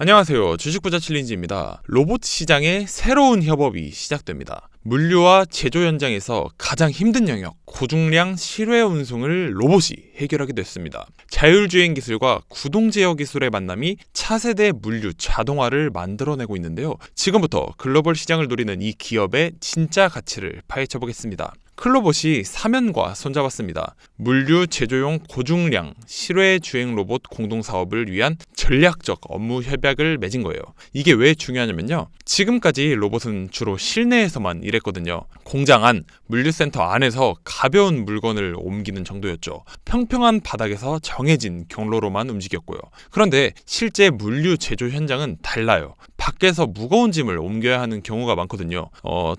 안녕하세요. 주식부자 챌린지입니다. 로봇 시장의 새로운 협업이 시작됩니다. 물류와 제조 현장에서 가장 힘든 영역, 고중량 실외 운송을 로봇이 해결하게 됐습니다. 자율주행 기술과 구동 제어 기술의 만남이 차세대 물류 자동화를 만들어내고 있는데요. 지금부터 글로벌 시장을 노리는 이 기업의 진짜 가치를 파헤쳐 보겠습니다. 클로봇이 사면과 손잡았습니다. 물류 제조용 고중량 실외 주행 로봇 공동 사업을 위한 전략적 업무 협약을 맺은 거예요. 이게 왜 중요하냐면요. 지금까지 로봇은 주로 실내에서만 일했거든요. 공장 안, 물류센터 안에서 가벼운 물건을 옮기는 정도였죠. 평평한 바닥에서 정해진 경로로만 움직였고요. 그런데 실제 물류 제조 현장은 달라요. 밖에서 무거운 짐을 옮겨야 하는 경우가 많거든요.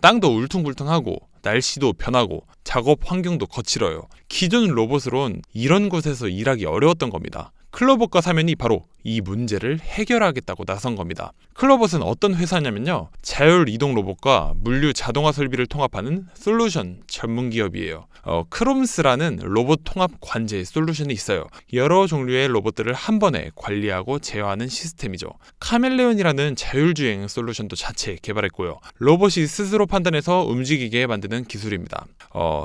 땅도 울퉁불퉁하고 날씨도 변하고 작업 환경도 거칠어요. 기존 로봇으론 이런 곳에서 일하기 어려웠던 겁니다. 클로봇과 사면이 바로 이 문제를 해결하겠다고 나선 겁니다. 클로봇은 어떤 회사냐면요. 자율 이동 로봇과 물류 자동화 설비를 통합하는 솔루션 전문 기업이에요. 크롬스라는 로봇 통합 관제 솔루션이 있어요. 여러 종류의 로봇들을 한 번에 관리하고 제어하는 시스템이죠. 카멜레온이라는 자율주행 솔루션도 자체 개발했고요. 로봇이 스스로 판단해서 움직이게 만드는 기술입니다.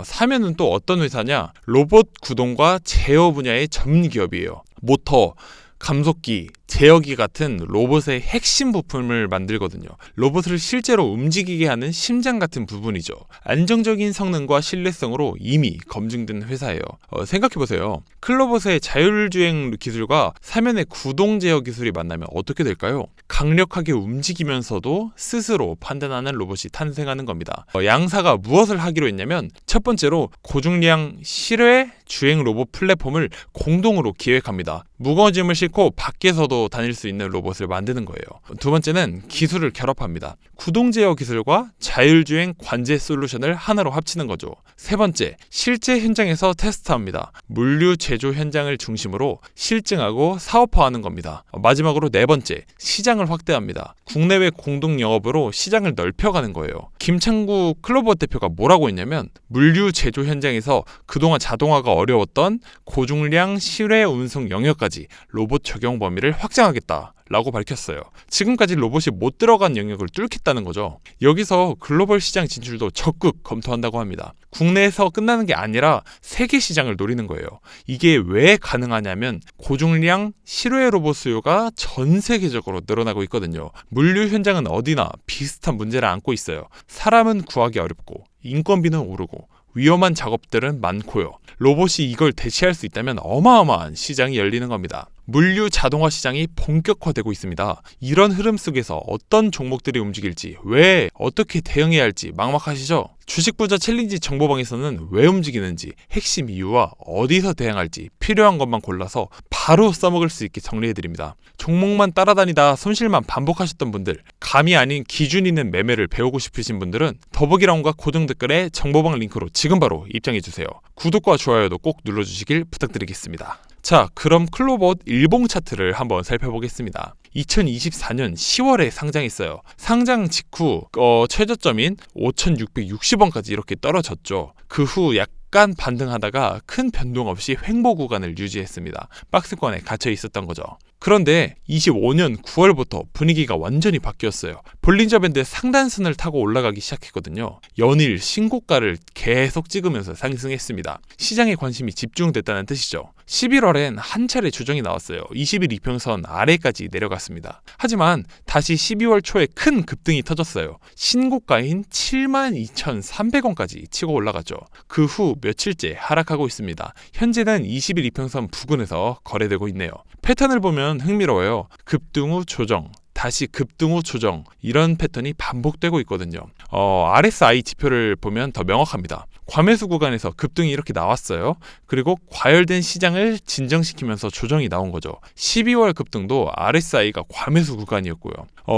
사면은 또 어떤 회사냐? 로봇 구동과 제어 분야의 전문 기업이에요. 모터, 감속기, 제어기 같은 로봇의 핵심 부품을 만들거든요. 로봇을 실제로 움직이게 하는 심장 같은 부분이죠. 안정적인 성능과 신뢰성으로 이미 검증된 회사예요. 생각해보세요. 클로봇의 자율주행 기술과 사면의 구동 제어 기술이 만나면 어떻게 될까요? 강력하게 움직이면서도 스스로 판단하는 로봇이 탄생하는 겁니다. 양사가 무엇을 하기로 했냐면 첫 번째로 고중량 실외 주행 로봇 플랫폼을 공동으로 기획합니다. 무거운 짐을 싣고 밖에서도 다닐 수 있는 로봇을 만드는 거예요. 두 번째는 기술을 결합합니다. 구동 제어 기술과 자율주행 관제 솔루션을 하나로 합치는 거죠. 세 번째, 실제 현장에서 테스트합니다. 물류 제조 현장을 중심으로 실증하고 사업화하는 겁니다. 마지막으로 네 번째, 시장을 확대합니다. 국내외 공동 영업으로 시장을 넓혀가는 거예요. 김창구 클로봇 대표가 뭐라고 했냐면 물류 제조 현장에서 그동안 자동화가 어려웠던 고중량 실외 운송 영역까지 로봇 적용 범위를 확장하겠다 라고 밝혔어요. 지금까지 로봇이 못 들어간 영역을 뚫겠다는 거죠. 여기서 글로벌 시장 진출도 적극 검토한다고 합니다. 국내에서 끝나는 게 아니라 세계 시장을 노리는 거예요. 이게 왜 가능하냐면 고중량 실외 로봇 수요가 전 세계적으로 늘어나고 있거든요. 물류 현장은 어디나 비슷한 문제를 안고 있어요. 사람은 구하기 어렵고 인건비는 오르고 위험한 작업들은 많고요. 로봇이 이걸 대체할 수 있다면 어마어마한 시장이 열리는 겁니다. 물류 자동화 시장이 본격화되고 있습니다. 이런 흐름 속에서 어떤 종목들이 움직일지, 왜, 어떻게 대응해야 할지 막막하시죠? 주식부자 챌린지 정보방에서는 왜 움직이는지, 핵심 이유와 어디서 대응할지 필요한 것만 골라서 바로 써먹을 수 있게 정리해드립니다. 종목만 따라다니다 손실만 반복하셨던 분들, 감이 아닌 기준 있는 매매를 배우고 싶으신 분들은 더보기란과 고정 댓글에 정보방 링크로 지금 바로 입장해주세요. 구독과 좋아요도 꼭 눌러주시길 부탁드리겠습니다. 자, 그럼 클로봇 일봉 차트를 한번 살펴보겠습니다. 2024년 10월에 상장했어요. 상장 직후 최저점인 5,660원까지 이렇게 떨어졌죠. 그 후 약간 반등하다가 큰 변동 없이 횡보 구간을 유지했습니다. 박스권에 갇혀 있었던 거죠. 그런데 25년 9월부터 분위기가 완전히 바뀌었어요. 볼린저 밴드 상단선을 타고 올라가기 시작했거든요. 연일 신고가를 계속 찍으면서 상승했습니다. 시장에 관심이 집중됐다는 뜻이죠. 11월엔 한 차례 조정이 나왔어요. 20일 이평선 아래까지 내려갔습니다. 하지만 다시 12월 초에 큰 급등이 터졌어요. 신고가인 72,300원까지 치고 올라갔죠. 그 후 며칠째 하락하고 있습니다. 현재는 20일 이평선 부근에서 거래되고 있네요. 패턴을 보면 흥미로워요. 급등 후 조정, 다시 급등 후 조정, 이런 패턴이 반복되고 있거든요. RSI 지표를 보면 더 명확합니다. 과매수 구간에서 급등이 이렇게 나왔어요. 그리고 과열된 시장을 진정시키면서 조정이 나온 거죠. 12월 급등도 RSI가 과매수 구간이었고요.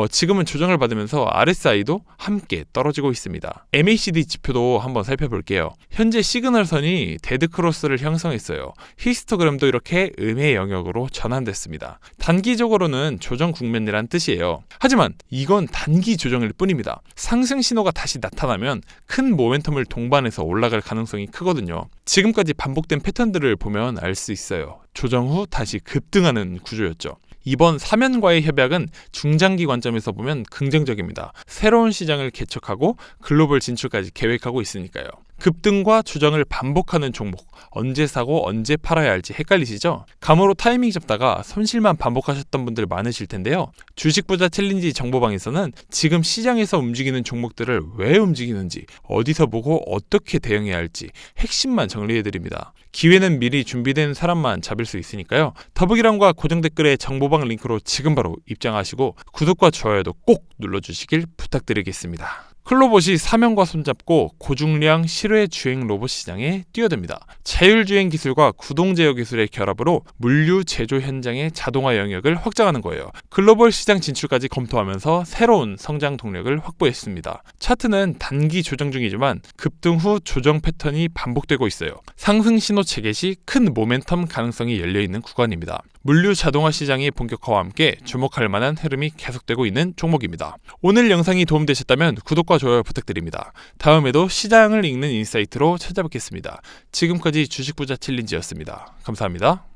지금은 조정을 받으면서 RSI도 함께 떨어지고 있습니다. MACD 지표도 한번 살펴볼게요. 현재 시그널선이 데드크로스를 형성했어요. 히스토그램도 이렇게 음의 영역으로 전환됐습니다. 단기적으로는 조정 국면이란 뜻이에요. 하지만 이건 단기 조정일 뿐입니다. 상승 신호가 다시 나타나면 큰 모멘텀을 동반해서 올라갈 가능성이 크거든요. 지금까지 반복된 패턴들을 보면 알 수 있어요. 조정 후 다시 급등하는 구조였죠. 이번 사면과의 협약은 중장기 관점에서 보면 긍정적입니다. 새로운 시장을 개척하고 글로벌 진출까지 계획하고 있으니까요. 급등과 조정을 반복하는 종목, 언제 사고 언제 팔아야 할지 헷갈리시죠? 감으로 타이밍 잡다가 손실만 반복하셨던 분들 많으실 텐데요. 주식부자 챌린지 정보방에서는 지금 시장에서 움직이는 종목들을 왜 움직이는지, 어디서 보고 어떻게 대응해야 할지 핵심만 정리해드립니다. 기회는 미리 준비된 사람만 잡을 수 있으니까요. 더보기란과 고정 댓글에 정보방 링크로 지금 바로 입장하시고 구독과 좋아요도 꼭 눌러주시길 부탁드리겠습니다. 클로봇이 사면과 손잡고 고중량 실외 주행 로봇 시장에 뛰어듭니다. 자율주행 기술과 구동 제어 기술의 결합으로 물류 제조 현장의 자동화 영역을 확장하는 거예요. 글로벌 시장 진출까지 검토하면서 새로운 성장 동력을 확보했습니다. 차트는 단기 조정 중이지만 급등 후 조정 패턴이 반복되고 있어요. 상승 신호 체계 시 큰 모멘텀 가능성이 열려있는 구간입니다. 물류 자동화 시장의 본격화와 함께 주목할 만한 흐름이 계속되고 있는 종목입니다. 오늘 영상이 도움되셨다면 구독과 좋아요 부탁드립니다. 다음에도 시장을 읽는 인사이트로 찾아뵙겠습니다. 지금까지 주식부자 챌린지였습니다. 감사합니다.